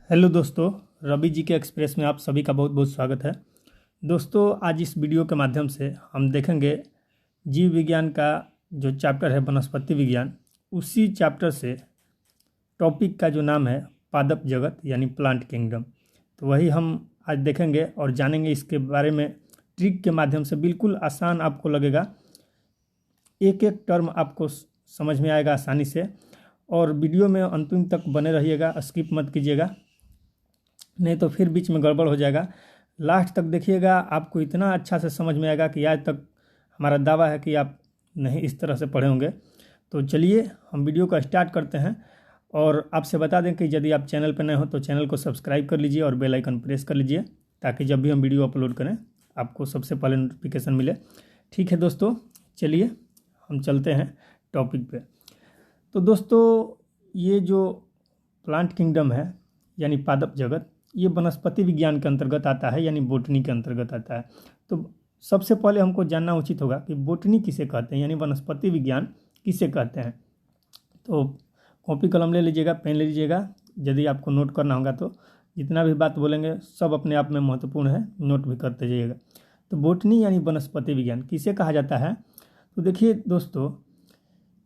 Hello दोस्तों, रवि जी के express में आप सभी का बहुत बहुत स्वागत है। दोस्तों, आज इस वीडियो के माध्यम से हम देखेंगे जीव विज्ञान का जो चैप्टर है वनस्पति विज्ञान, उसी चैप्टर से टॉपिक का जो नाम है पादप जगत यानी प्लांट किंगडम। तो वही हम आज देखेंगे और जानेंगे इसके बारे में। ट्रिक के माध्यम से बिल्कुल आसान आपको लगेगा, एक एक टर्म आपको समझ में आएगा आसानी से। और वीडियो में अंतिम तक बने रहिएगा, स्किप मत कीजिएगा, नहीं तो फिर बीच में गड़बड़ हो जाएगा। लास्ट तक देखिएगा, आपको इतना अच्छा से समझ में आएगा कि आज तक हमारा दावा है कि आप नहीं इस तरह से पढ़े होंगे। तो चलिए हम वीडियो का स्टार्ट करते हैं। और आपसे बता दें कि यदि आप चैनल पर नए हो तो चैनल को सब्सक्राइब कर लीजिए और बेल आइकन प्रेस कर लीजिए, ताकि जब भी हम वीडियो अपलोड करें आपको सबसे पहले नोटिफिकेशन मिले। ठीक है दोस्तों, चलिए हम चलते हैं टॉपिक पे। तो दोस्तों, ये जो प्लांट किंगडम है यानी पादप जगत, ये वनस्पति विज्ञान के अंतर्गत आता है, यानी बोटनी के अंतर्गत आता है। तो सबसे पहले हमको जानना उचित होगा कि बोटनी किसे कहते हैं, यानी वनस्पति विज्ञान किसे कहते हैं। तो कॉपी कलम ले लीजिएगा, पेन ले लीजिएगा, यदि आपको नोट करना होगा तो जितना भी बात बोलेंगे सब अपने आप में महत्वपूर्ण है, नोट भी करते जाइएगा। तो बोटनी यानी वनस्पति विज्ञान किसे कहा जाता है। तो देखिए दोस्तों,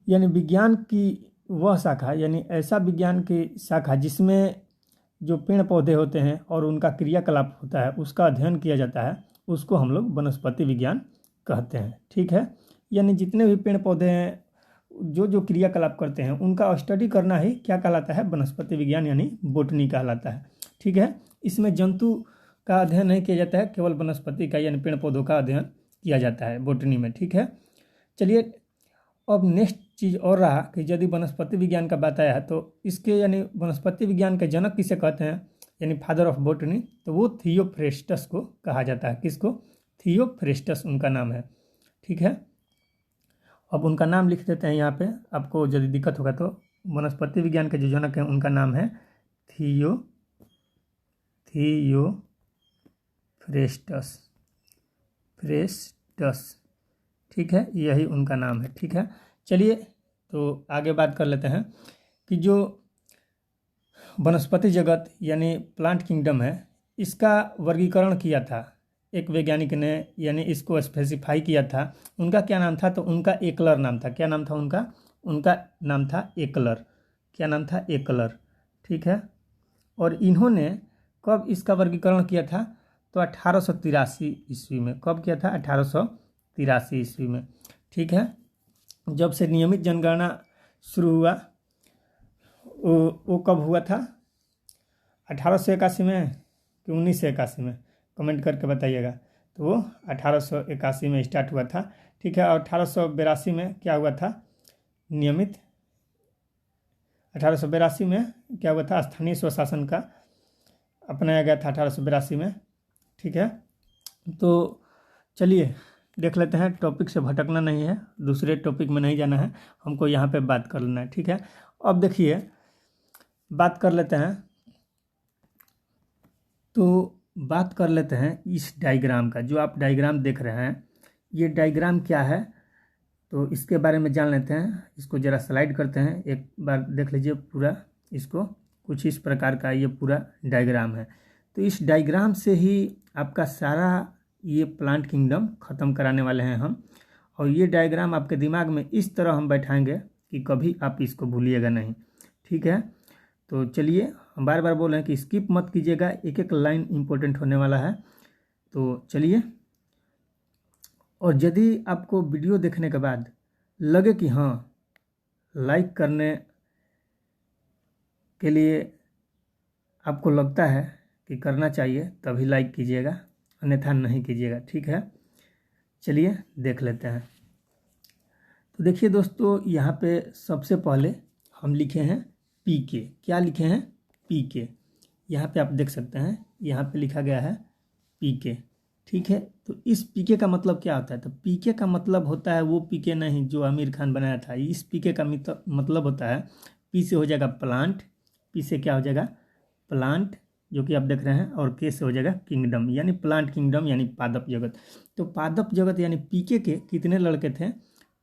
यानी विज्ञान की वह शाखा, यानी ऐसा विज्ञान की शाखा जिसमें जो पेड़ पौधे होते हैं और उनका क्रियाकलाप होता है उसका अध्ययन किया जाता है, उसको हम लोग वनस्पति विज्ञान कहते हैं। ठीक है, यानी जितने भी पेड़ पौधे हैं जो जो क्रियाकलाप करते हैं उनका स्टडी करना ही क्या कहलाता है, वनस्पति विज्ञान यानी बोटनी कहलाता है। ठीक है, इसमें जंतु का अध्ययन नहीं किया जाता है, केवल वनस्पति का यानी पेड़ पौधों का अध्ययन किया जाता है बोटनी में। ठीक है, चलिए अब नेक्स्ट चीज़ और रहा कि यदि वनस्पति विज्ञान का बात आया है तो इसके यानी वनस्पति विज्ञान के जनक किसे कहते हैं, यानी फादर ऑफ बोटनी, तो वो थियोफ्रेस्टस को कहा जाता है। किसको? थियोफ्रेस्टस उनका नाम है। ठीक है, अब उनका नाम लिख देते हैं यहाँ पे, आपको यदि दिक्कत होगा तो। वनस्पति विज्ञान के जो जनक हैं उनका नाम है थियोफ्रेस्टस। ठीक है, यही उनका नाम है। ठीक है, चलिए तो आगे बात कर लेते हैं कि जो वनस्पति जगत यानी प्लांट किंगडम है, इसका वर्गीकरण किया था एक वैज्ञानिक ने, यानी इसको स्पेसिफाई किया था। उनका क्या नाम था? तो उनका एकलर नाम था। क्या नाम था उनका? उनका नाम था एकलर। क्या नाम था? एकलर। ठीक है, और इन्होंने कब इसका वर्गीकरण किया था? तो 1883 ईस्वी में। कब किया था? 1883 ईस्वी में। ठीक है, जब से नियमित जनगणना शुरू हुआ, वो कब हुआ था? 1881 में कि 1981 में? कमेंट करके बताइएगा। तो वो 1881 में स्टार्ट हुआ था। ठीक है, और 1882 में क्या हुआ था? नियमित 1882 में क्या हुआ था? स्थानीय स्वशासन का अपनाया गया था 1882 में। ठीक है, तो चलिए देख लेते हैं, टॉपिक से भटकना नहीं है, दूसरे टॉपिक में नहीं जाना है, हमको यहाँ पे बात कर लेना है। ठीक है, अब देखिए बात कर लेते हैं, तो बात कर लेते हैं इस डायग्राम का। जो आप डायग्राम देख रहे हैं, ये डायग्राम क्या है तो इसके बारे में जान लेते हैं। इसको ज़रा स्लाइड करते हैं, एक बार देख लीजिए पूरा इसको। कुछ इस प्रकार का ये पूरा डायग्राम है। तो इस डायग्राम से ही आपका सारा ये प्लांट किंगडम ख़त्म कराने वाले हैं हम। और ये डायग्राम आपके दिमाग में इस तरह हम बैठाएंगे कि कभी आप इसको भूलिएगा नहीं। ठीक है, तो चलिए हम बार बार बोल रहे हैं कि स्किप मत कीजिएगा, एक एक लाइन इम्पोर्टेंट होने वाला है। तो चलिए, और यदि आपको वीडियो देखने के बाद लगे कि हाँ लाइक करने के लिए आपको लगता है कि करना चाहिए, तभी लाइक कीजिएगा, अन्यथा नहीं कीजिएगा। ठीक है, चलिए देख लेते हैं। तो देखिए दोस्तों, यहाँ पे सबसे पहले हम लिखे हैं पीके। क्या लिखे हैं? पीके। यहाँ पे आप देख सकते हैं, यहाँ पे लिखा गया है पीके। ठीक है, तो इस पीके का मतलब क्या होता है? तो पीके का मतलब होता है वो पीके नहीं जो आमिर खान बनाया था। इस पीके का मतलब होता है, पी से हो जाएगा प्लांट, पी से क्या हो जाएगा? प्लांट, जो कि आप देख रहे हैं, और के से हो जाएगा किंगडम, यानी प्लांट किंगडम यानी पादप जगत। तो पादप जगत यानी पीके के कितने लड़के थे?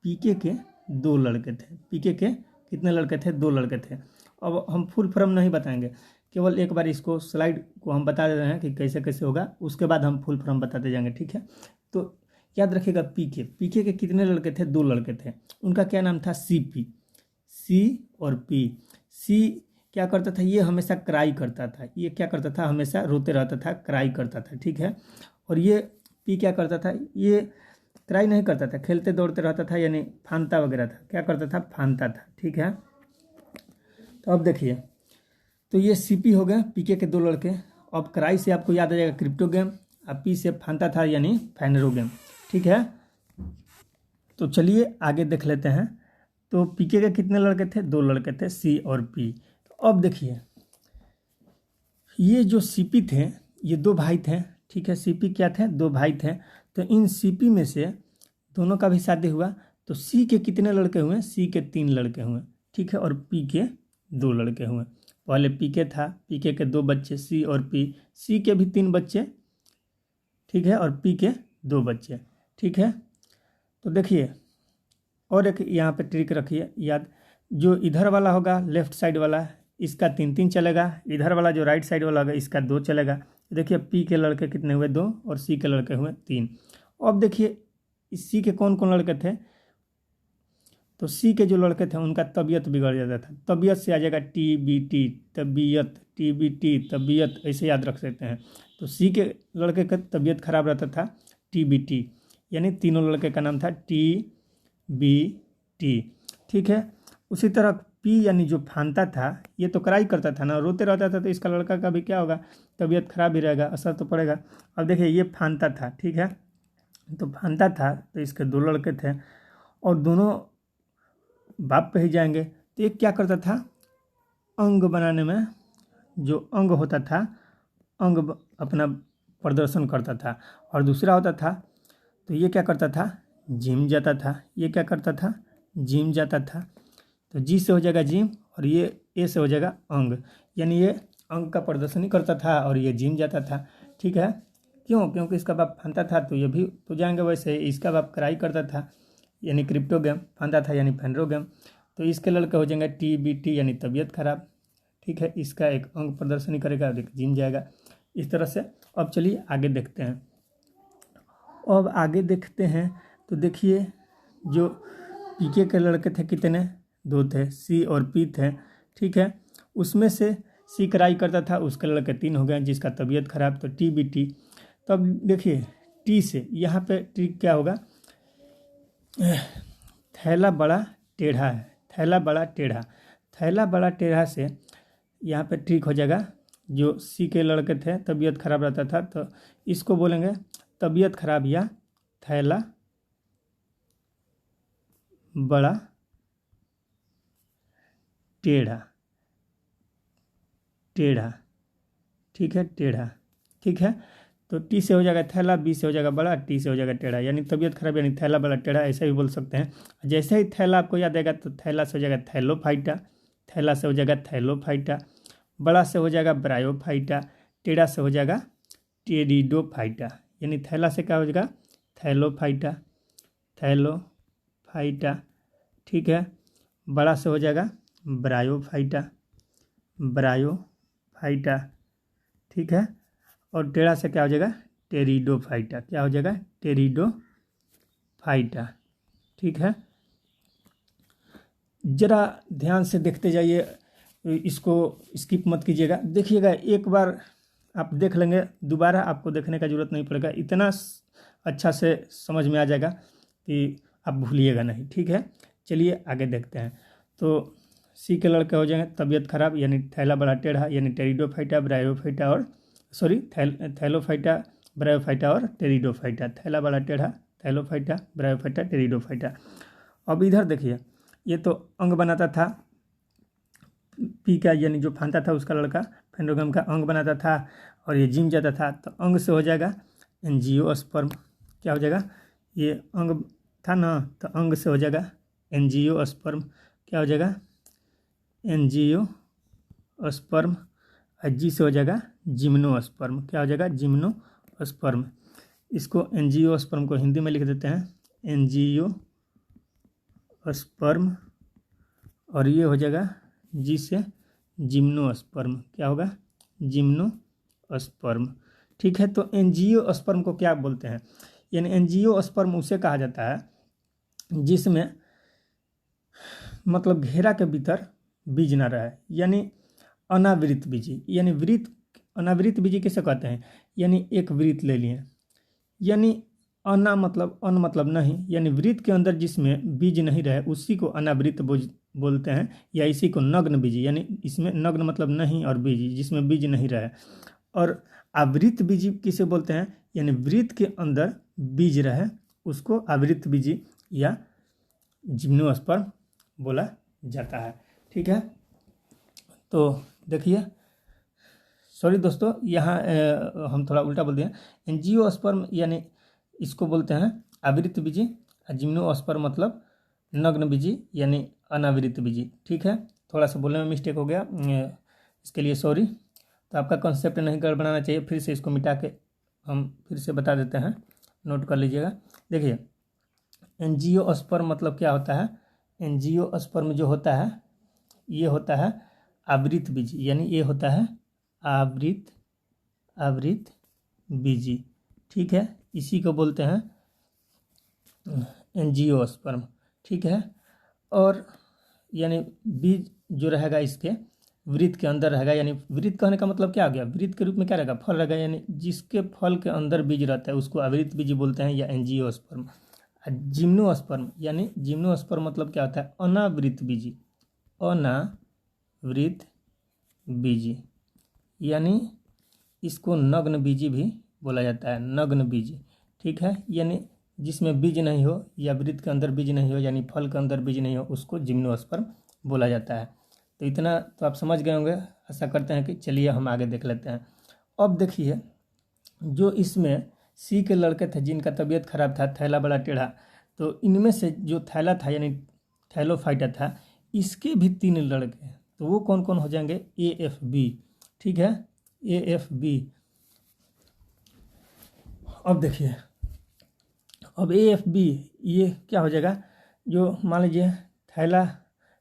पीके के 2 लड़के थे। पीके के कितने लड़के थे? 2 लड़के थे। अब हम फुल फॉर्म नहीं बताएंगे केवल एक बार इसको स्लाइड को हम बता दे रहे हैं कि कैसे कैसे होगा, उसके बाद हम फुल फॉर्म बताते जाएंगे, ठीक है। तो याद रखिएगा, पीके के कितने लड़के थे? 2 लड़के थे। उनका क्या नाम था? सीपी। सी और पी। सी क्या करता था? ये हमेशा क्राई करता था। ये क्या करता था? हमेशा रोते रहता था, क्राई करता था, ठीक है। और ये पी क्या करता था? ये क्राई नहीं करता था, खेलते दौड़ते रहता था, यानी फानता वगैरह था। क्या करता था? फानता था, ठीक है। तो अब देखिए, तो ये सीपी हो गए, पीके के 2 लड़के। अब क्राई से आपको याद आ जाएगा क्रिप्टो गेम, अब पी से फानता था यानी फैनरो गेम, ठीक है। तो चलिए आगे देख लेते हैं। तो पीके के कितने लड़के थे? 2 लड़के थे, सी और पी। तो अब देखिए, ये जो सीपी थे, ये 2 भाई थे, ठीक है। सीपी क्या थे? 2 भाई थे। तो इन सीपी में से दोनों का भी शादी हुआ, तो सी के कितने लड़के हुए? सी के 3 लड़के हुए, ठीक है। और पी के 2 लड़के हुए। पहले पीके था, पीके के 2 बच्चे सी और पी, सी के भी 3 बच्चे, ठीक है, और पी के 2 बच्चे, ठीक है। तो देखिए, और एक यहाँ पे ट्रिक रखिए याद, जो इधर वाला होगा लेफ्ट साइड वाला, इसका 3-3 चलेगा। इधर वाला जो राइट साइड वाला होगा, इसका 2 चलेगा। देखिए पी के लड़के कितने हुए? 2, और सी के लड़के हुए 3। अब देखिए इस सी के कौन कौन लड़के थे? तो सी के जो लड़के थे उनका तबीयत बिगड़ जाता था। तबीयत से आ जाएगा TBT, तबीयत, TBT, तबीयत, ऐसे याद रख सकते हैं। तो सी के लड़के का तबीयत खराब रहता था, TBT, यानी तीनों लड़के का नाम था TBT, ठीक है। उसी तरह पी यानी जो फानता था, ये तो क्राई करता था ना, रोते रहता था, तो इसका लड़का का भी क्या होगा? तबीयत खराब ही रहेगा, असर तो पड़ेगा। अब देखिए ये फानता था, ठीक है। तो फानता था, तो इसके 2 लड़के थे और दोनों बाप पे ही जाएंगे। तो एक क्या करता था? अंग बनाने में जो अंग होता था, अपना प्रदर्शन करता था। और दूसरा होता था, तो ये क्या करता था? जिम जाता था। ये क्या करता था? जिम जाता था। तो जी से हो जाएगा जिम, और ये ए से हो जाएगा अंग, यानी ये अंग का प्रदर्शन ही करता था और ये जिम जाता था, ठीक है। क्यों? क्योंकि इसका बाप फानता था, तो ये भी तो जाएंगे। वैसे इसका बाप क्राई करता था, यानी क्रिप्टो गेम, फानता था यानी फैनरो गेम। तो इसके लड़के हो जाएंगे TBT, यानी तबीयत खराब, ठीक है। इसका एक अंग प्रदर्शनी करेगा और एक जिम जाएगा, इस तरह से। अब चलिए आगे देखते हैं। अब आगे देखते हैं तो देखिए, जो पीके के लड़के थे कितने? 2 थे, सी और पी थे, ठीक है। उसमें से सी क्राई करता था, उसके लड़के 3 हो गए, जिसका तबीयत खराब, तो TBT। तब देखिए टी से यहाँ पे ट्रिक क्या होगा? थैला बड़ा टेढ़ा है, थैला बड़ा टेढ़ा, थैला बड़ा टेढ़ा से यहाँ पे ट्रिक हो जाएगा। जो सी के लड़के थे तबीयत खराब रहता था, तो इसको बोलेंगे तबीयत खराब या थैला बड़ा टेढ़ा, टेढ़ा, ठीक है, टेढ़ा, ठीक है। तो टी से हो जाएगा थैला, बी से हो जाएगा बड़ा, टी से हो जाएगा टेढ़ा, यानी तबीयत खराब यानी थैला बड़ा टेढ़ा, ऐसा भी बोल सकते हैं। जैसे ही थैला आपको याद आएगा, तो थैला से हो जाएगा थैलोफाइटा, थैला से हो जाएगा थैलोफाइटा, बड़ा से हो जाएगा ब्रायोफाइटा, टेढ़ा से हो जाएगा टेरिडोफाइटा, यानी थैला से क्या हो जाएगा? थैलोफाइटा, थैलोफाइटा, ठीक है। बड़ा से हो जाएगा ब्रायोफाइटा, ब्रायोफाइटा, ठीक है। और टेढ़ा से क्या हो जाएगा? टेरिडोफाइटा, क्या हो जाएगा? टेरिडोफाइटा, ठीक है। जरा ध्यान से देखते जाइए, इसको स्किप मत कीजिएगा, देखिएगा। एक बार आप देख लेंगे, दोबारा आपको देखने का जरूरत नहीं पड़ेगा, इतना अच्छा से समझ में आ जाएगा कि आप भूलिएगा नहीं, ठीक है। चलिए आगे देखते हैं। तो सी के लड़के हो जाएंगे तबीयत खराब, यानी थैला बड़ा टेढ़ा, यानी टेरिडोफाइटा, ब्रायोफाइटा और थैलोफाइटा, ब्रायोफाइटा और टेरिडोफाइटा। थैला बड़ा टेढ़ा, थैलोफाइटा, ब्रायोफाइटा, टेरिडोफाइटा। अब इधर देखिए, ये तो अंग बनाता था पी का, यानी जो फानता था उसका लड़का फेंडोगम का अंग बनाता था, और ये जिम जाता था। तो अंग से हो जाएगा एंजियोस्पर्म, क्या हो जाएगा? ये अंग था ना, तो अंग से हो जाएगा एंजियोस्पर्म, क्या हो जाएगा? एंजियोस्पर्म। जी से हो जाएगा जिम्नोस्पर्म, क्या हो जाएगा? जिम्नोस्पर्म। इसको एंजियोस्पर्म को हिंदी में लिख देते हैं एंजियोस्पर्म, और ये हो जाएगा जी से जिम्नोस्पर्म, क्या होगा? जिम्नोस्पर्म। ठीक है, तो एंजियोस्पर्म को क्या बोलते हैं? यानी एंजियोस्पर्म उसे कहा जाता है जिसमें मतलब घेरा के भीतर बीज ना रहे, यानी अनावृत बीजी। यानी अनावृत बीजी किसे कहते हैं? यानी एक वृत्त ले लिए, यानी अन मतलब नहीं, यानी वृत्त के अंदर जिसमें बीज नहीं रहे उसी को अनावृत बोलते हैं, या इसी को नग्न बीजी, यानी इसमें नग्न मतलब नहीं और बीजी जिसमें बीज नहीं रहे। और आवृत बीजी किसे बोलते हैं? यानी वृत्त के अंदर बीज रहे उसको आवृत बीजी या जिम्नोस्पर्म बोला जाता है। ठीक है, तो देखिए, सॉरी दोस्तों, यहाँ हम थोड़ा उल्टा बोल दिए। एंजियोस्पर्म यानी इसको बोलते हैं आवृत बीजी, जिम्नोस्पर्म मतलब नग्न बीजी यानी अनावृत बीजी। ठीक है, थोड़ा सा बोलने में मिस्टेक हो गया, इसके लिए सॉरी। तो आपका कॉन्सेप्ट नहीं गड़बड़ाना चाहिए, फिर से इसको मिटा के हम फिर से बता देते हैं, नोट कर लीजिएगा। देखिए, एंजियोस्पर्म मतलब क्या होता है? एंजियोस्पर्म जो होता है ये होता है आवृत बीजी, यानी ये होता है आवृत बीजी। ठीक है, इसी को बोलते हैं एंजियोस्पर्म। ठीक है, और यानी बीज जो रहेगा इसके वृत्त के अंदर रहेगा, यानी वृत्त कहने का मतलब क्या आ गया? वृत्त के रूप में क्या रहेगा? फल रहेगा, यानी जिसके फल के अंदर बीज रहता है उसको आवृत बीज बोलते हैं या एंजियोस्पर्म। जिम्नोस्पर्म यानी जिम्नोस्पर्म मतलब क्या होता है? अनावृत बीजी, अनावृत बीजी, यानी इसको नग्न बीजी भी बोला जाता है, नग्न बीजी। ठीक है, यानी जिसमें बीज नहीं हो या वृत्त के अंदर बीज नहीं हो, यानी फल के अंदर बीज नहीं हो, उसको जिम्नोस्पर्म बोला जाता है। तो इतना तो आप समझ गए होंगे, आशा करते हैं कि चलिए हम आगे देख लेते हैं। अब देखिए, जो इसमें सी के लड़के थे जिनका तबीयत खराब था, थैला बड़ा टेढ़ा, तो इनमें से जो थैला था यानी थैलोफाइटा था, इसके भी 3 लड़के, तो वो कौन कौन हो जाएंगे? AFB। ठीक है, AFB। अब देखिए, अब AFB ये क्या हो जाएगा? जो मान लीजिए थैला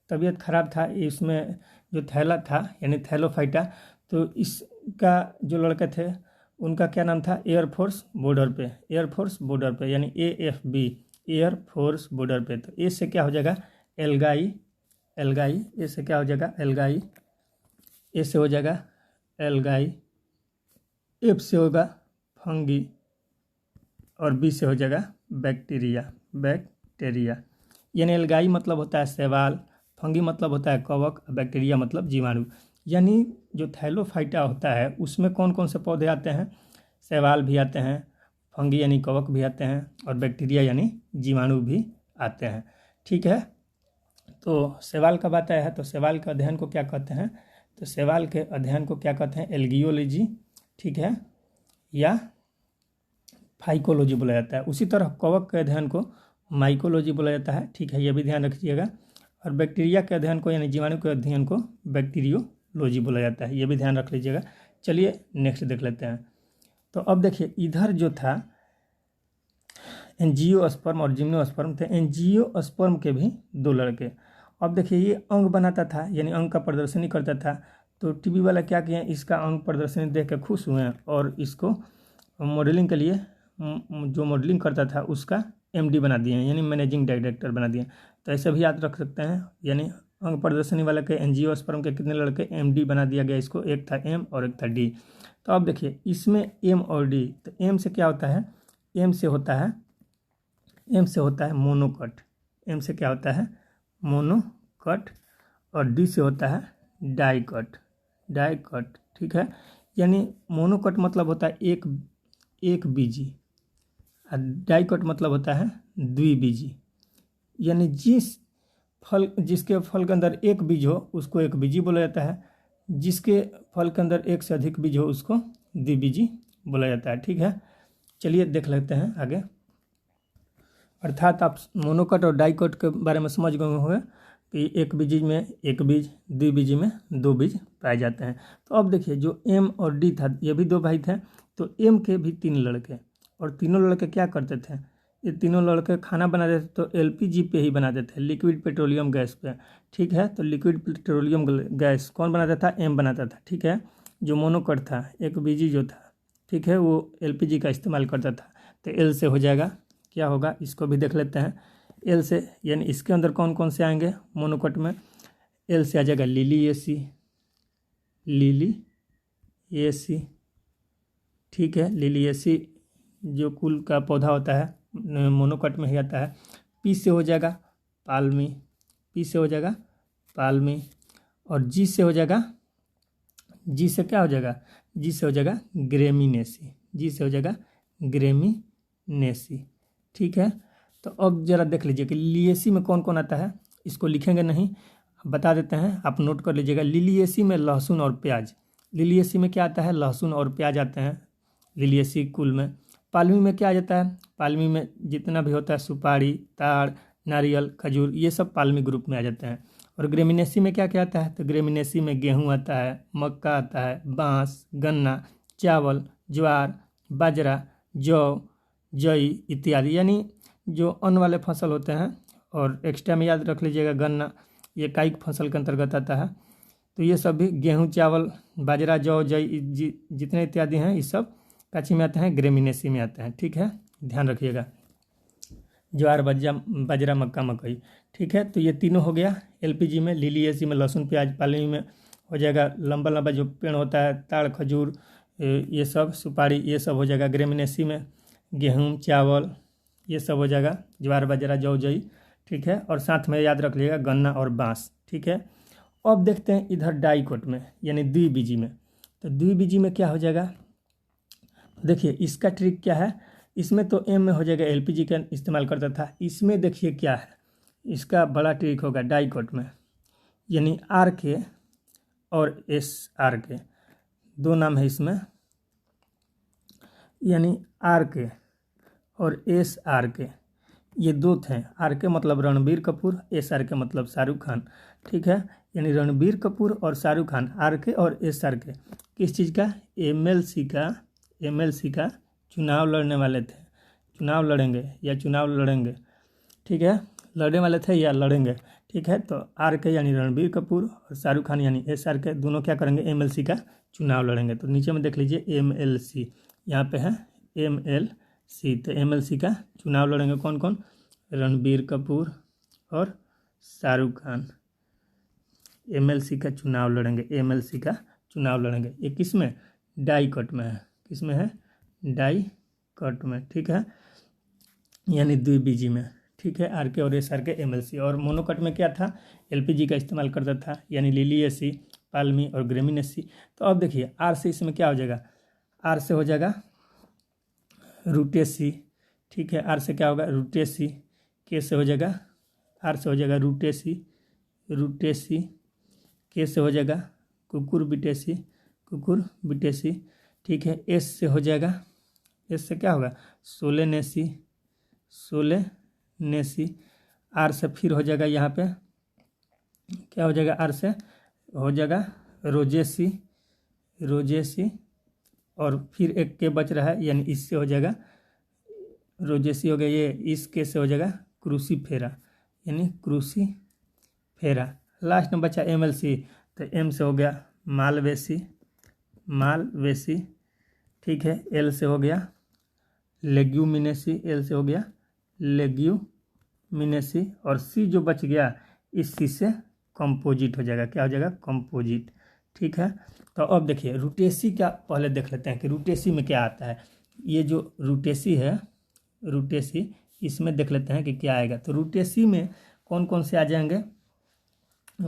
तबीयत खराब था, इसमें जो थैला था यानी थैलोफाइटा, तो इसका जो लड़के थे उनका क्या नाम था? एयरफोर्स बॉर्डर पे, एयरफोर्स बॉर्डर पे, यानी AFB एयरफोर्स बॉर्डर पे। तो ए से क्या हो जाएगा? एल्गाई, ए से क्या हो जाएगा? एल्गाई, ए से हो जाएगा एल्गाई, एफ से होगा फंगी, और बी से हो जाएगा बैक्टीरिया। यानी एल्गाई मतलब होता है शैवाल, फंगी मतलब होता है कवक, बैक्टीरिया मतलब जीवाणु। यानी जो थैलोफाइटा होता है उसमें कौन कौन से पौधे आते हैं? शैवाल भी आते हैं, फंगी यानी कवक भी आते हैं, और बैक्टीरिया यानी जीवाणु भी आते हैं। ठीक है, तो शैवाल कब आता है? तो शैवाल के अध्ययन को क्या कहते हैं? तो शैवाल के अध्ययन को क्या कहते हैं? एल्गियोलॉजी। ठीक है, या फाइकोलॉजी बोला जाता है। उसी तरह कवक के अध्ययन को माइकोलॉजी बोला जाता है। ठीक है, ये भी ध्यान रखिएगा। और बैक्टीरिया के अध्ययन को यानी जीवाणु के अध्ययन को बैक्टीरियोलॉजी बोला जाता है, ये भी ध्यान रख लीजिएगा। चलिए नेक्स्ट देख लेते हैं। तो अब देखिए, इधर जो था एंजियोस्पर्म और जिम्नोस्पर्म थे। एंजियोस्पर्म के भी 2 लड़के। अब देखिए, ये अंग बनाता था यानी अंग का प्रदर्शनी करता था। तो टीवी वाला क्या किए? इसका अंग प्रदर्शनी देख के खुश हुए और इसको मॉडलिंग के लिए जो मॉडलिंग करता था उसका MD बना दिए, यानी मैनेजिंग डायरेक्टर बना दिए। तो ऐसे भी याद रख सकते हैं, यानी अंग प्रदर्शनी वाला के एंजियोस्पर्म के कितने लड़के? MD बना दिया गया इसको, एक था M और एक था D। तो अब देखिए, इसमें M और D, तो M से क्या होता है? M से होता है मोनोकट। M से क्या होता है? मोनोकट। और D से होता है डाइकट। ठीक है, यानी मोनोकट मतलब होता है एक बीजी, और डाइकट मतलब होता है द्विबीजी। यानी जिसके फल के अंदर एक बीज हो उसको एक बीजी बोला जाता है, जिसके फल के अंदर एक से अधिक बीज हो उसको द्विबीजी बोला जाता है। ठीक है, चलिए देख लेते हैं आगे। अर्थात आप मोनोकट और डाइकट के बारे में समझ गए होंगे कि एक बीजी में एक बीज, द्विबीजी में 2 बीज पाए जाते हैं। तो अब देखिए, जो M और D था ये भी 2 भाई थे। तो M के भी 3 लड़के, और तीनों लड़के क्या करते थे? ये तीनों लड़के खाना बनाते थे तो LPG पे ही बनाते थे, लिक्विड पेट्रोलियम गैस पे। ठीक है, तो लिक्विड पेट्रोलियम गैस कौन बनाता था? M बनाता था। ठीक है, जो मोनोकोट था, एक बीजी जो था, ठीक है, वो एलपीजी का इस्तेमाल करता था। तो एल से हो जाएगा, क्या होगा इसको भी देख लेते हैं। एल से यानी इसके अंदर कौन कौन से आएंगे मोनोकोट में। एल से आ जाएगा लिली एसी, लिली एसी, ठीक है, लिली एसी जो कुल का पौधा होता है मोनोकोट में ही आता है। पी से हो जाएगा पाल्मी, पी से हो जाएगा पाल्मी, और जी से हो जाएगा, जी से क्या हो जाएगा, जी से हो जाएगा ग्रेमिनेसी, जी से हो जाएगा ग्रेमिनेसी, ठीक है। तो अब जरा देख लीजिए कि लिलिएसी में कौन कौन आता है, इसको लिखेंगे नहीं, बता देते हैं, आप नोट कर लीजिएगा। लिलिएसी में लहसुन और प्याज, लिलिएसी में क्या आता है, लहसुन और प्याज आते हैं लिलिएसी कुल में। पालमी में क्या आ जाता है, पालमी में जितना भी होता है सुपारी, ताड़, नारियल, खजूर, ये सब पालमी ग्रुप में आ जाते हैं। और ग्रेमिनेसी में क्या क्या आता है, तो ग्रेमिनेसी में गेहूं आता है, मक्का आता है, बांस, गन्ना, चावल, ज्वार, बाजरा, जौ, जई इत्यादि, यानी जो अन्न वाले फसल होते हैं। और एक्स्ट्रा में याद रख लीजिएगा गन्ना, ये कायिक फसल के अंतर्गत आता है। तो ये सब भी गेहूँ, चावल, बाजरा, जौ, जई जितने इत्यादि हैं, ये सब काची में आते हैं, ग्रेमिनेसी में आते हैं, ठीक है, ध्यान रखिएगा। ज्वार, बाजरा, मक्का, मकई, ठीक है। तो ये तीनों हो गया एलपीजी में। लिलिएसी में लहसुन प्याज, पालमी में हो जाएगा लंबा लंबा जो पेड़ होता है, ताड़, खजूर, ये सब, सुपारी, ये सब हो जाएगा। ग्रेमिनेसी में गेहूँ, चावल, ये सब हो जाएगा, ज्वार, बाजरा, जौ, जई, ठीक है। और साथ में याद रख लीजिएगा गन्ना और बांस, ठीक है। अब देखते हैं इधर डाइकोट में यानी द्विबीजी में। तो द्विबीजी में क्या हो जाएगा, देखिए इसका ट्रिक क्या है, इसमें तो एम में हो जाएगा, एलपीजी का इस्तेमाल करता था। इसमें देखिए क्या है, इसका बड़ा ट्रिक होगा डाइकोट में, यानी आर के और एस आर के दो नाम है इसमें, यानी आर के और एस आर के, ये दो थे। आर के मतलब रणबीर कपूर, एस आर के मतलब शाहरुख खान, ठीक है। यानी रणबीर कपूर और शाहरुख खान, आर के और एस आर के, किस चीज़ का, एमएलसी का चुनाव लड़ने वाले थे, चुनाव लड़ेंगे या चुनाव लड़ेंगे, ठीक है, लड़ने वाले थे या लड़ेंगे, ठीक है। तो आर के यानी रणबीर कपूर और शाहरुख खान यानी एस आर के, दोनों क्या करेंगे, एमएलसी का चुनाव लड़ेंगे। तो नीचे में देख लीजिए एमएलसी, यहाँ पे है एमएलसी, तो एमएलसी का चुनाव लड़ेंगे कौन कौन, रणबीर कपूर और शाहरुख खान, एमएलसी का चुनाव लड़ेंगे, एमएलसी का चुनाव लड़ेंगे। ये किस में, डाइकोट में है, किस में है, डाइकोट में, ठीक है, यानी द्विबीजी में, ठीक है। आर के और एस आर के, एमएलसी। और मोनोकोट में क्या था, एलपीजी का इस्तेमाल करता था, यानी लिलिएसी, पाल्मी और ग्रेमिनेसी। तो अब देखिए आर से इसमें क्या हो जाएगा, आर से हो जाएगा रूटेसी, ठीक है, आर से क्या होगा, रूटेसी। के से हो जाएगा, आर से हो जाएगा रूटेसी, रूटेसी। के से हो जाएगा कुकुरबिटेसी, कुकुरबिटेसी, ठीक है। एस से हो जाएगा, एस से क्या होगा, सोलेनेसी, सोलेनेसी। आर से फिर हो जाएगा, यहाँ पे क्या हो जाएगा, आर से हो जाएगा रोजेसी, रोजेसी। और फिर एक के बच रहा है, यानी इससे हो जाएगा रोजेसी हो गया, ये इस के से हो जाएगा क्रूसीफेरा, यानी क्रूसीफेरा। लास्ट में बचा एमएलसी, तो एम से हो गया मालवेसी, मालवेसी, ठीक है। एल से हो गया लेग्यूमिनेसी, एल से हो गया लेग्यूमिनेसी। और सी जो बच गया, इस सी से कंपोजिट हो जाएगा, क्या हो जाएगा, कंपोजिट, ठीक है। तो अब देखिए रूटेसी का पहले देख लेते हैं कि रूटेसी में क्या आता है। ये जो रूटेसी है, रूटेसी, इसमें देख लेते हैं कि क्या आएगा। तो रूटेसी में कौन कौन से आ जाएंगे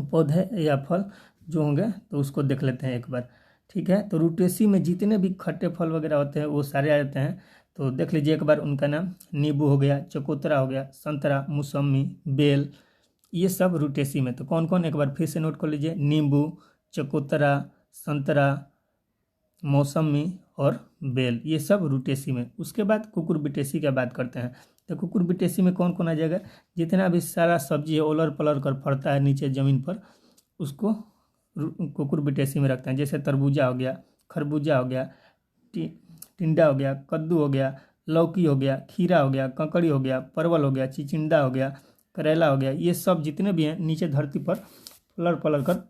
पौधे या फल जो होंगे, तो उसको देख लेते हैं एक बार, ठीक है। तो रूटेसी में जितने भी खट्टे फल वगैरह होते हैं वो सारे आ जाते हैं। तो देख लीजिए एक बार, उनका नाम नींबू हो गया, चकोतरा हो गया, संतरा, मौसमी, बेल, ये सब रूटेसी में। तो कौन कौन, एक बार फिर से नोट कर लीजिए, नींबू, चकोतरा, संतरा, मौसमी और बेल, ये सब रूटेसी में। उसके बाद कुकुरबिटेसी की बात करते हैं। तो कुकुरबिटेसी में कौन कौन आ जाएगा, जितना भी सारा सब्जी है ओलर पलर कर फड़ता है नीचे ज़मीन पर, उसको कुकुरबिटेसी में रखते हैं। जैसे तरबूजा हो गया, खरबूजा हो गया, टिंडा हो गया, कद्दू हो गया, लौकी हो गया, खीरा हो गया, ककड़ी हो गया, परवल हो गया, चिचिंडा हो गया, करेला हो गया, ये सब जितने भी हैं नीचे धरती पर पलर पलर कर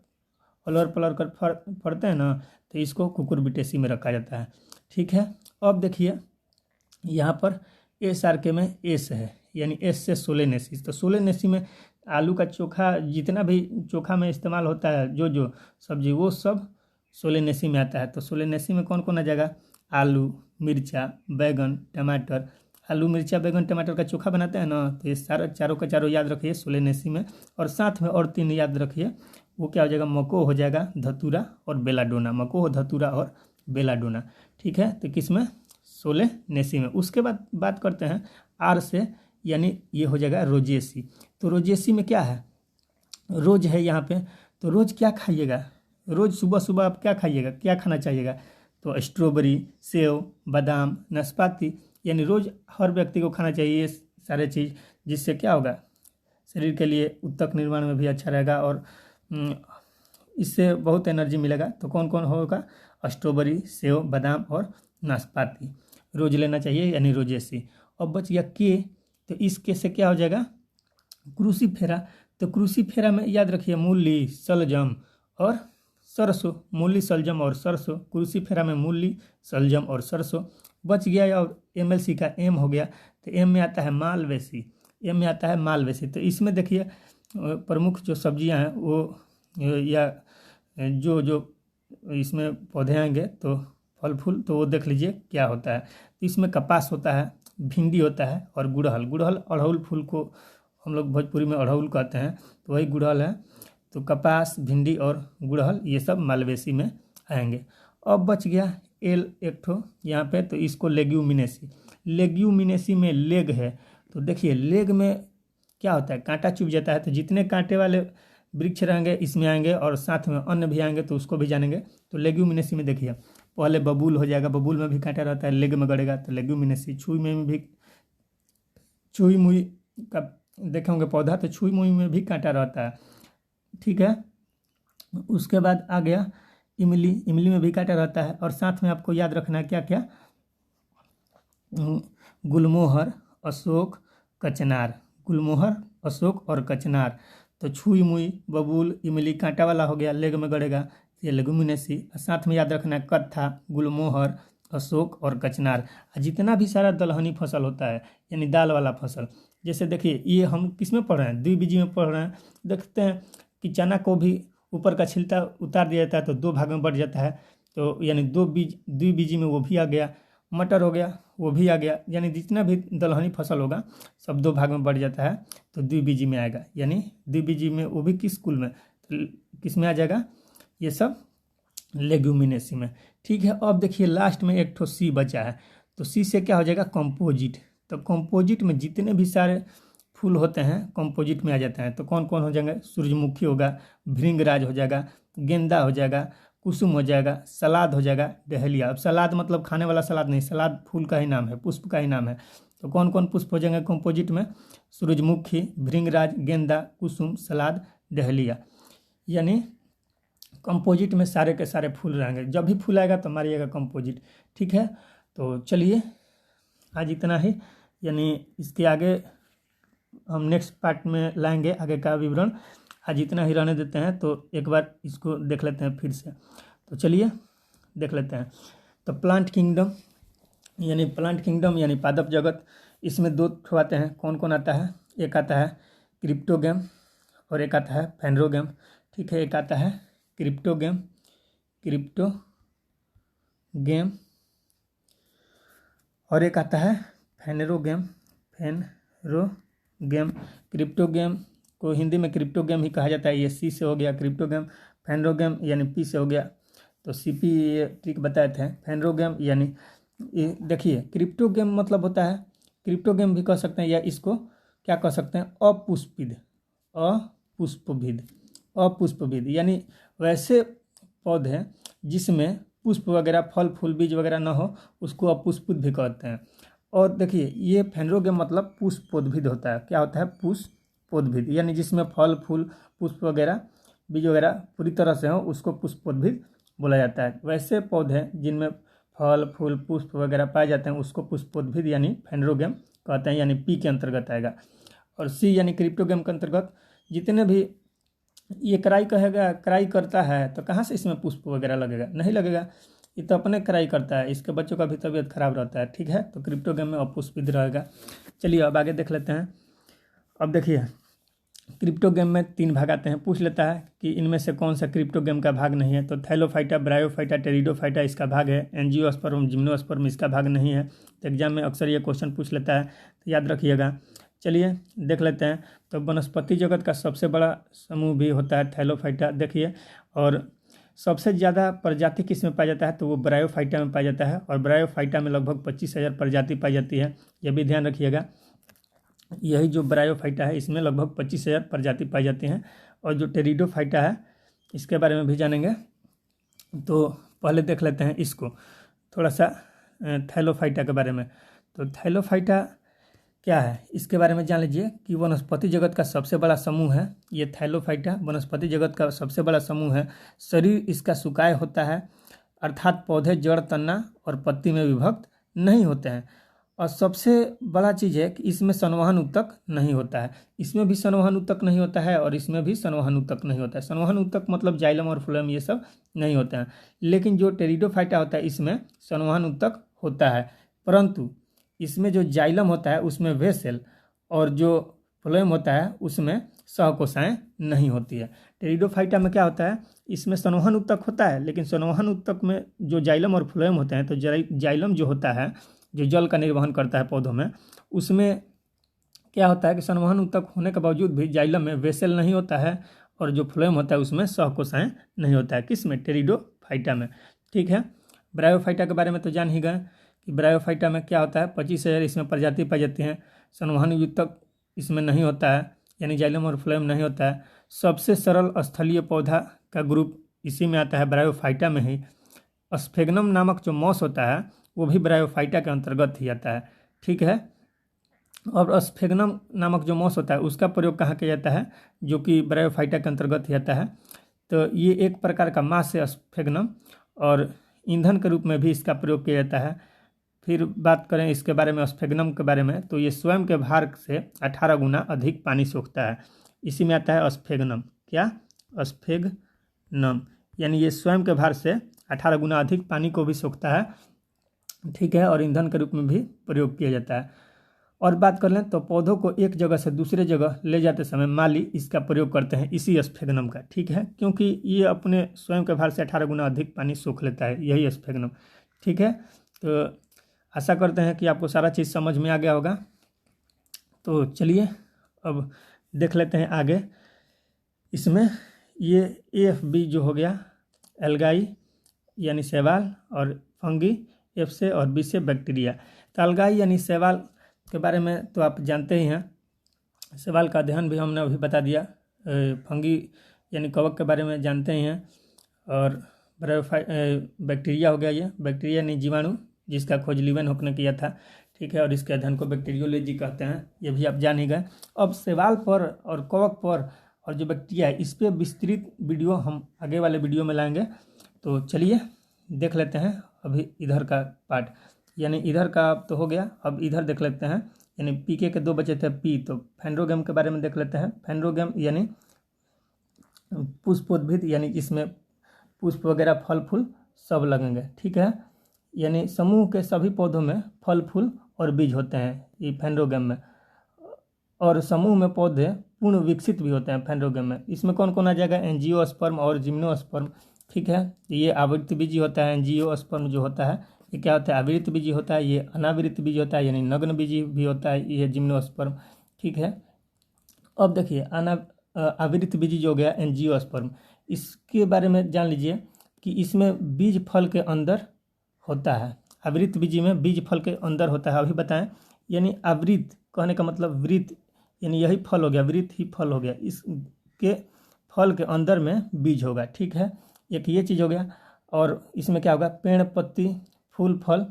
पलर पलर कर फरते हैं ना, तो इसको कुकुरबिटेसी में रखा जाता है। ठीक है, अब देखिए यहाँ पर एस आर के में एस है, यानी एस से सोलेनेसी। तो सोलेनेसी में आलू का चोखा, जितना भी चोखा में इस्तेमाल होता है जो जो सब्जी, वो सब सोलेनेसी में आता है। तो सोलेनेसी में कौन कौन आ जाएगा? आलू, मिर्चा, बैगन, टमाटर। आलू, मिर्चा, बैगन, टमाटर का चोखा बनाते हैं ना, तो ये सारा चारों का चारों याद रखिए सोलेनेसी में। और साथ में और 3 याद रखिए, वो क्या हो जाएगा? मको हो जाएगा, धतूरा और बेलाडोना। मको, धतूरा और बेलाडोना। ठीक है, तो किस में? सोलेनेसी में। उसके बाद बात करते हैं आर से, यानी ये हो जाएगा रोजेसी। तो रोजेसी में क्या है? रोज है यहाँ पे। तो रोज क्या खाइएगा? रोज सुबह सुबह आप क्या खाइएगा, क्या खाना चाहिएगा? तो स्ट्रॉबेरी, सेव, बादाम, नाशपाती, यानी रोज हर व्यक्ति को खाना चाहिए ये सारे चीज़, जिससे क्या होगा? शरीर के लिए ऊतक निर्माण में भी अच्छा रहेगा और इससे बहुत एनर्जी मिलेगा। तो कौन कौन होगा? स्ट्रॉबेरी, सेव, बादाम और नाशपाती रोज लेना चाहिए, यानी रोजेसी। अब बच गया के, तो इस के से क्या हो जाएगा? क्रूसीफेरा। तो क्रूसीफेरा में याद रखिए मूली, सलजम और सरसों। मूली, सलजम और सरसों। क्रूसीफेरा में मूली, सलजम और सरसों। बच गया। और एमएलसी का एम हो गया, तो एम में आता है मालवेसी। एम में आता है मालवेसी। तो इसमें देखिए प्रमुख जो सब्जियां हैं वो, या जो जो इसमें पौधे आएंगे तो फल फूल, तो वो देख लीजिए क्या होता है। तो इसमें कपास होता है, भिंडी होता है और गुड़हल। गुड़हल अड़हुल फूल को हम लोग भोजपुरी में अड़हुल कहते हैं, तो वही गुड़हल है। तो कपास, भिंडी और गुड़हल ये सब मालवेसी में आएंगे। अब बच गया एल एक ठो यहाँ पे, तो इसको लेग्यूमिनेसी। लेग्यूमिनेसी में लेग है। तो देखिए लेग में क्या होता है? कांटा चुभ जाता है। तो जितने कांटे वाले वृक्ष रहेंगे इसमें आएंगे, और साथ में अन्य भी आएंगे, तो उसको भी जानेंगे। तो लेग्यूमिनेसी में देखिए पहले बबूल हो जाएगा, बबूल में भी कांटा रहता है, लेग में गड़ेगा, तो लेग्यूमिनेसी। छुई में भी, छुई मुई का देखे होंगे पौधा, तो छुई मुई में भी कांटा रहता है। ठीक है, उसके बाद आ गया इमली। इमली में भी कांटा रहता है। और साथ में आपको याद रखना है क्या क्या? गुलमोहर, अशोक, कचनार। गुलमोहर, अशोक और कचनार। तो छुई मुई, बबूल, इमली कांटा वाला हो गया, लेग में गड़ेगा, ये लेग्यूमिनेसी। साथ में याद रखना है कत्था, गुलमोहर, अशोक और कचनार। जितना भी सारा दलहनी फसल होता है, यानी दाल वाला फसल, जैसे देखिए ये हम किस में पढ़ रहे हैं? द्विबीजी में पढ़ रहे हैं। देखते हैं कि चना को भी ऊपर का छिलका उतार दिया जाता है तो 2 भाग में बढ़ जाता है, तो यानी 2 बीज, द्विबीजी में वो भी आ गया। मटर हो गया, वो भी आ गया। यानी जितना भी दलहनी फसल होगा सब 2 भाग में बढ़ जाता है, तो द्विबीजी में आएगा। यानी द्विबीजी में वो भी किस कुल में? तो किस में आ जाएगा? ये सब लेग्यूमिनेसी में। ठीक है, अब देखिए लास्ट में एक ठो सी बचा है। तो सी से क्या हो जाएगा? कंपोजिट। तो कंपोजिट में जितने भी सारे फूल होते हैं कंपोजिट में आ जाते हैं। तो कौन कौन हो जाएंगे? सूरजमुखी होगा, भृंगराज हो जाएगा, गेंदा हो जाएगा, कुसुम हो जाएगा, सलाद हो जाएगा, डहेलिया। अब सलाद मतलब खाने वाला सलाद नहीं, सलाद फूल का ही नाम है, पुष्प का ही नाम है। तो कौन कौन पुष्प हो जाएंगे कंपोजिट में? सूरजमुखी, भृंगराज, गेंदा, कुसुम, सलाद, डहेलिया। यानी कंपोजिट में सारे के सारे फूल रहेंगे। जब भी फूल आएगा तो मारिएगा कंपोजिट। ठीक है, तो चलिए आज इतना ही, यानी इसके आगे हम नेक्स्ट पार्ट में लाएंगे आगे का विवरण। आज इतना ही रहने देते हैं। तो एक बार इसको देख लेते हैं फिर से। तो चलिए देख लेते हैं। तो प्लांट किंगडम यानी पादप जगत, इसमें 2 ठो आते हैं। कौन कौन आता है? एक आता है क्रिप्टोगेम और एक आता है फेनरोगेम। ठीक है, एक आता है क्रिप्टोगेम और एक आता है फेनरोगेम। क्रिप्टोगेम को हिंदी में क्रिप्टोगेम ही कहा जाता है। ये सी से हो गया क्रिप्टोगेम। फेनरोगेम यानी पी से हो गया, तो सीपी ये ट्रिक बताए थे। फेनरोगेम यानी देखिए क्रिप्टोगेम मतलब होता है, क्रिप्टोगेम भी कह सकते हैं, या इसको क्या कह सकते हैं? अपुष्पविद, यानी वैसे पौधे जिसमें पुष्प वगैरह, फल फूल, बीज वगैरह ना हो, उसको अपुष्पित भी कहते हैं। और देखिए ये फेनरोगेम मतलब पुष्पोद्भिद होता है। क्या होता है? पुष्पोद्भिद, यानी जिसमें फल फूल, पुष्प वगैरह, बीज वगैरह पूरी तरह से हो, उसको पुष्पोद्भिद बोला जाता है। वैसे पौधे जिनमें फल फूल, पुष्प वगैरह पाए जाते हैं उसको पुष्पोद्भिद यानी फेनरोगेम कहते हैं, यानी पी के अंतर्गत आएगा। और सी यानी क्रिप्टोगेम के अंतर्गत जितने भी ये क्राई कहेगा, क्राई करता है, तो कहाँ से इसमें पुष्प वगैरह लगेगा? नहीं लगेगा, ये तो अपने क्राई करता है, इसके बच्चों का भी तबीयत खराब रहता है। ठीक है, तो क्रिप्टो गेम में अपुष्पित रहेगा। चलिए अब आगे देख लेते हैं। अब देखिए क्रिप्टो गेम में 3 भाग आते हैं। पूछ लेता है कि इनमें से कौन सा क्रिप्टो गेम का भाग नहीं है, तो थैलोफाइटा, ब्रायोफाइटा, टेरिडोफाइटा इसका भाग है। एंजियोस्पर्म, जिम्नोस्पर्म इसका भाग नहीं है। तो एग्जाम में अक्सर ये क्वेश्चन पूछ लेता है, तो याद रखिएगा। चलिए देख लेते हैं। तो वनस्पति जगत का सबसे बड़ा समूह भी होता है थैलोफाइटा, देखिए। और सबसे ज़्यादा प्रजाति किस में पाया जाता है, तो वो ब्रायोफाइटा में पाया जाता है। और ब्रायोफाइटा में लगभग 25,000 प्रजाति पाई जाती है, यह भी ध्यान रखिएगा। यही जो ब्रायोफाइटा है इसमें लगभग 25,000 प्रजाति पाई जाती हैं। और जो टेरिडोफाइटा है इसके बारे में भी जानेंगे। तो पहले देख लेते हैं इसको थोड़ा सा, थैलोफाइटा के बारे में। तो थैलोफाइटा क्या है इसके बारे में जान लीजिए कि वनस्पति जगत का सबसे बड़ा समूह है ये थैलोफाइटा। वनस्पति जगत का सबसे बड़ा समूह है। शरीर इसका सुकाय होता है, अर्थात पौधे जड़, तना और पत्ती में विभक्त नहीं होते हैं। और सबसे बड़ा चीज़ है कि इसमें संवहन ऊतक नहीं होता है। इसमें भी संवहन ऊतक नहीं होता है और इसमें भी संवहन ऊतक नहीं होता है। संवहन ऊतक मतलब जाइलम और फ्लोएम ये सब नहीं होते हैं। लेकिन जो टेरिडोफाइटा होता है इसमें संवहन ऊतक होता है, परंतु इसमें जो जाइलम होता है उसमें वेसेल और जो फ्लोएम होता है उसमें सहकोशाएं नहीं होती है। टेरिडोफाइटा में क्या होता है, इसमें संवहन ऊतक होता है, लेकिन संवहन ऊतक में जो जाइलम और फ्लोएम होते हैं, तो जाइलम जो होता है जो जल का निर्वहन करता है पौधों में, उसमें क्या होता है कि संवहन ऊतक होने के बावजूद भी जाइलम में वेसेल नहीं होता है और जो फ्लोएम होता है उसमें सहकोशाएं नहीं होता है। किसमें? टेरिडोफाइटा में। ठीक है, ब्रायोफाइटा के बारे में तो जान ही गए कि ब्रायोफाइटा में क्या होता है, 25,000 इसमें प्रजाति पाई जाती हैं। संवहन ऊतक इसमें नहीं होता है, यानी जाइलम और फ्लोएम नहीं होता है। सबसे सरल स्थलीय पौधा का ग्रुप इसी में आता है, ब्रायोफाइटा में ही। स्फेगनम नामक जो मॉस होता है वो भी ब्रायोफाइटा के अंतर्गत ही आता है। ठीक है, और स्फेगनम नामक जो मॉस होता है उसका प्रयोग कहाँ किया जाता है, जो कि ब्रायोफाइटा के अंतर्गत ही आता है। तो ये एक प्रकार का मांस है स्फेगनम, और ईंधन के रूप में भी इसका प्रयोग किया जाता है। फिर बात करें इसके बारे में, स्फेगनम के बारे में, तो ये स्वयं के भार से 18 गुना अधिक पानी सोखता है। इसी में आता है स्फेगनम। क्या? स्फेगनम, यानी ये स्वयं के भार से 18 गुना अधिक पानी को भी सोखता है। ठीक है, और ईंधन के रूप में भी प्रयोग किया जाता है। और बात कर लें तो पौधों को एक जगह से दूसरे जगह ले जाते समय माली इसका प्रयोग करते हैं, इसी स्फेगनम का। ठीक है, क्योंकि ये अपने स्वयं के भार से 18 गुना अधिक पानी सोख लेता है, यही स्फेगनम। ठीक है, तो आशा करते हैं कि आपको सारा चीज़ समझ में आ गया होगा। तो चलिए अब देख लेते हैं आगे। इसमें ये AFB जो हो गया एल्गाई यानी शैवाल, और फंगी F से, और B से बैक्टीरिया। तो एल्गाई यानी शैवाल के बारे में तो आप जानते ही हैं, शैवाल का अध्ययन भी हमने अभी बता दिया। फंगी यानी कवक के बारे में जानते ही हैं। और बैक्टीरिया हो गया, ये बैक्टीरिया यानी जीवाणु जिसका खोज लीवेनहुक ने किया था। ठीक है, और इसके अध्ययन को बैक्टीरियोलॉजी कहते हैं, ये भी आप जान ही गए। अब शैवाल पर और कवक पर और जो बैक्टीरिया है इस पर विस्तृत वीडियो हम आगे वाले वीडियो में लाएंगे। तो चलिए देख लेते हैं अभी इधर का पार्ट, यानी इधर का तो हो गया, अब इधर देख लेते हैं। यानी पीके के 2 बचे थे, पी, तो फेंड्रोगेम के बारे में देख लेते हैं। फेंड्रोगेम यानी पुष्पोद्भिद, यानी इसमें पुष्प वगैरह फल फूल सब लगेंगे। ठीक है, यानी समूह के सभी पौधों में फल फूल और बीज होते हैं ये फेंड्रोगेम में। और समूह में पौधे पूर्ण विकसित भी होते हैं फेंड्रोगेम में। इसमें कौन कौन आ जाएगा? एंजियोस्पर्म और जिम्नोस्पर्म। ठीक है, ये आवृत्त बीजी होता है। एंजियोस्पर्म जो होता है ये क्या होता है? आवृत्त बीजी होता है। ये अनावृत्त बीज होता है, यानी नग्न बीजी भी होता है ये जिम्नोस्पर्म। ठीक है, अब देखिए आवृत्त बीजी जो हो गया एंजियोस्पर्म, इसके बारे में जान लीजिए कि इसमें बीज फल के अंदर होता है। आवृत्त बीजी में बीज फल के अंदर होता है, अभी बताएं। यानी आवृत्त कहने का मतलब वृत्त, यानी यही फल हो गया, वृत्त ही फल हो गया, इसके फल के अंदर में बीज होगा। ठीक है, एक ये चीज़ हो गया। और इसमें क्या होगा? पेड़, पत्ती, फूल, फल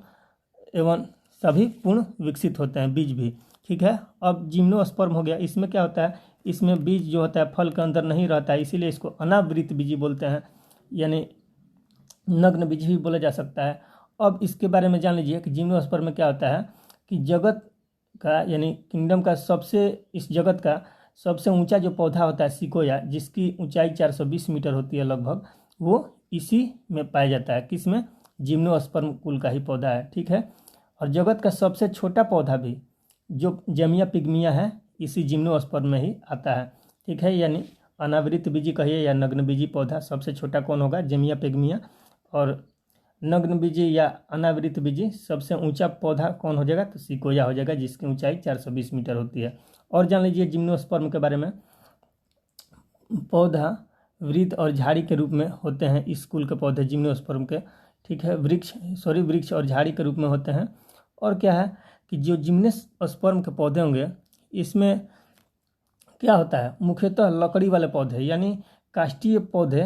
एवं सभी पूर्ण विकसित होते हैं, बीज भी। ठीक है, अब जिम्नोस्पर्म हो गया, इसमें क्या होता है? इसमें बीज जो होता है फल के अंदर नहीं रहता है, इसीलिए इसको अनावृत बीजी बोलते हैं, यानी नग्न बीज भी बोला जा सकता है। अब इसके बारे में जान लीजिए कि जिम्नोस्पर्म में क्या होता है कि जगत का, यानी किंगडम का सबसे, इस जगत का सबसे ऊंचा जो पौधा होता है सिकोया, जिसकी ऊंचाई 420 मीटर होती है लगभग, वो इसी में पाया जाता है। किस में? जिम्नोस्पर्म कुल का ही पौधा है, ठीक है। और जगत का सबसे छोटा पौधा भी जो जेमिया पिग्मिया है, इसी जिम्नोस्पर्म में ही आता है, ठीक है। यानी अनावृत बीजी कहिए या नग्न बीजी पौधा, सबसे छोटा कौन होगा? जेमिया पिग्मिया। और नग्न बीजी या अनावृत बीजी सबसे ऊंचा पौधा कौन हो जाएगा? तो सिकोया हो जाएगा, जिसकी ऊंचाई 420 मीटर होती है। और जान लीजिए जिम्नोस्पर्म के बारे में, पौधा वृत्त और झाड़ी के रूप में होते हैं इस कुल के पौधे जिम्नोस्पर्म के, ठीक है। वृक्ष और झाड़ी के रूप में होते हैं। और क्या है कि जो जिम्नोस्पर्म के पौधे होंगे, इसमें क्या होता है? मुख्यतः लकड़ी वाले पौधे यानी काष्ठीय पौधे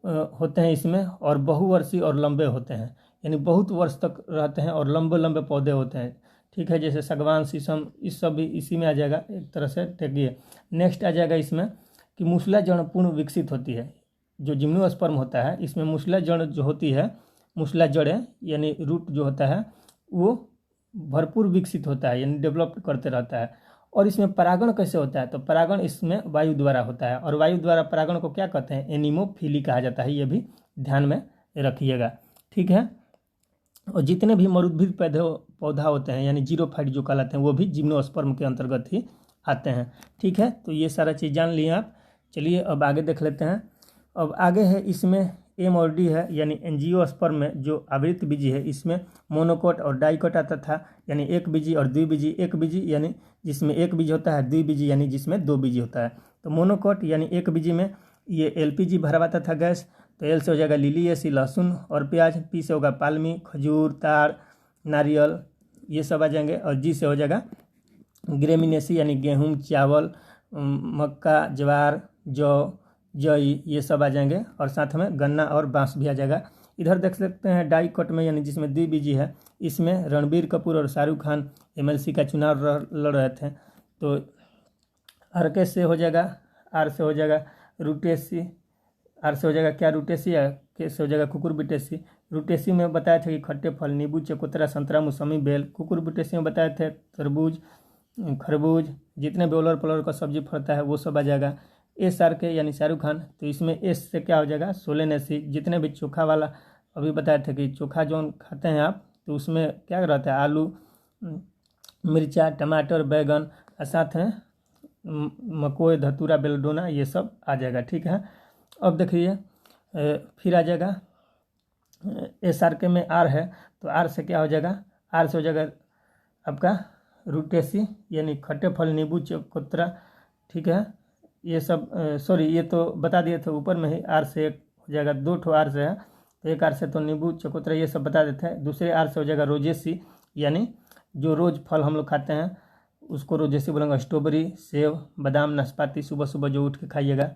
होते हैं इसमें, और बहुवर्षीय और लंबे होते हैं, यानी बहुत वर्ष तक रहते हैं और लंबे लंबे पौधे होते हैं, ठीक है। जैसे सागवान, शीशम, इस सब भी इसी में आ जाएगा एक तरह से। देखिए नेक्स्ट आ जाएगा इसमें कि मूसला जड़ पूर्ण विकसित होती है। जो जिम्नोस्पर्म होता है इसमें मूसला जड़ जो होती है, मूसला जड़ें यानी रूट जो होता है, वो भरपूर विकसित होता है, यानी डेवलप करते रहता है। और इसमें परागण कैसे होता है? तो परागण इसमें वायु द्वारा होता है, और वायु द्वारा परागण को क्या कहते हैं? एनिमोफिली कहा जाता है। ये भी ध्यान में रखिएगा, ठीक है। और जितने भी मरुद्भिद पौधा होते हैं यानी जीरोफाइट जो कहलाते हैं, वो भी जिम्नोस्पर्म के अंतर्गत ही आते हैं, ठीक है। तो ये सारा चीज़ जान लिए आप। चलिए अब आगे देख लेते हैं। अब आगे है इसमें एम और डी है, यानी एंजियोस्पर्म में जो आवृत बीजी है, इसमें मोनोकोट और डाइकोट आता था, यानी एक बीजी और द्विबीजी। एक बीजी यानी जिसमें एक बीज होता है, द्विबीजी यानी जिसमें दो बीजी होता है। तो मोनोकोट यानी एक बीजी में ये एलपीजी भरवाता था गैस। तो एल से हो जाएगा लिलियेसी, लहसुन और प्याज। पी से होगा पालमी, खजूर, ताड़, नारियल, ये सब आ जाएंगे। और जी से हो जाएगा ग्रेमिनेसी यानी गेहूँ, चावल, मक्का, ज्वार, जौ, जई, ये सब आ जाएंगे। और साथ में गन्ना और बांस भी आ जाएगा। इधर देख सकते हैं डाइकोट में, यानी जिसमें द्विबीजी है, इसमें रणबीर कपूर और शाहरुख खान एमएलसी का चुनाव लड़ रहे थे। तो आर से हो जाएगा, आर से हो जाएगा रूटेसी, आर से हो जाएगा क्या? रूटेसी। के से हो जाएगा कुकुरबिटेसी। रूटेसी में बताए थे कि खट्टे फल, नींबू, चकोतरा, संतरा, मौसमी, बेल। कुकुरबिटेसी में बताए थे तरबूज, खरबूज, जितने भी ओलर पलर का सब्जी फलता है वो सब आ जाएगा। एस आर के यानी शाहरुख खान, तो इसमें एस से क्या हो जाएगा? सोलेनेसी। जितने भी चोखा वाला अभी बताए थे कि चोखा जो खाते हैं आप, तो उसमें क्या रहता है? आलू, मिर्चा, टमाटर, बैगन, और साथ में मकोई, धतूरा, बेलडोना, ये सब आ जाएगा, ठीक है। अब देखिए फिर आ जाएगा एस आर के में आर है, तो आर से क्या हो जाएगा? आर से हो जाएगा आपका रूटेसी यानी खट्टे फल, नींबू, चकोतरा, ठीक है। ये सब सॉरी, ये तो बता दिए थे ऊपर में ही। आर से एक हो जाएगा, दो ठो आर से है, तो एक आर से तो नींबू, चकोतरा, ये सब बता देते हैं। दूसरे आर से हो जाएगा रोजेसी, यानी जो रोज़ फल हम लोग खाते हैं उसको रोजेसी बोलेंगे। स्ट्रॉबेरी, सेब, बादाम, नाशपाती, सुबह सुबह जो उठ के खाइएगा,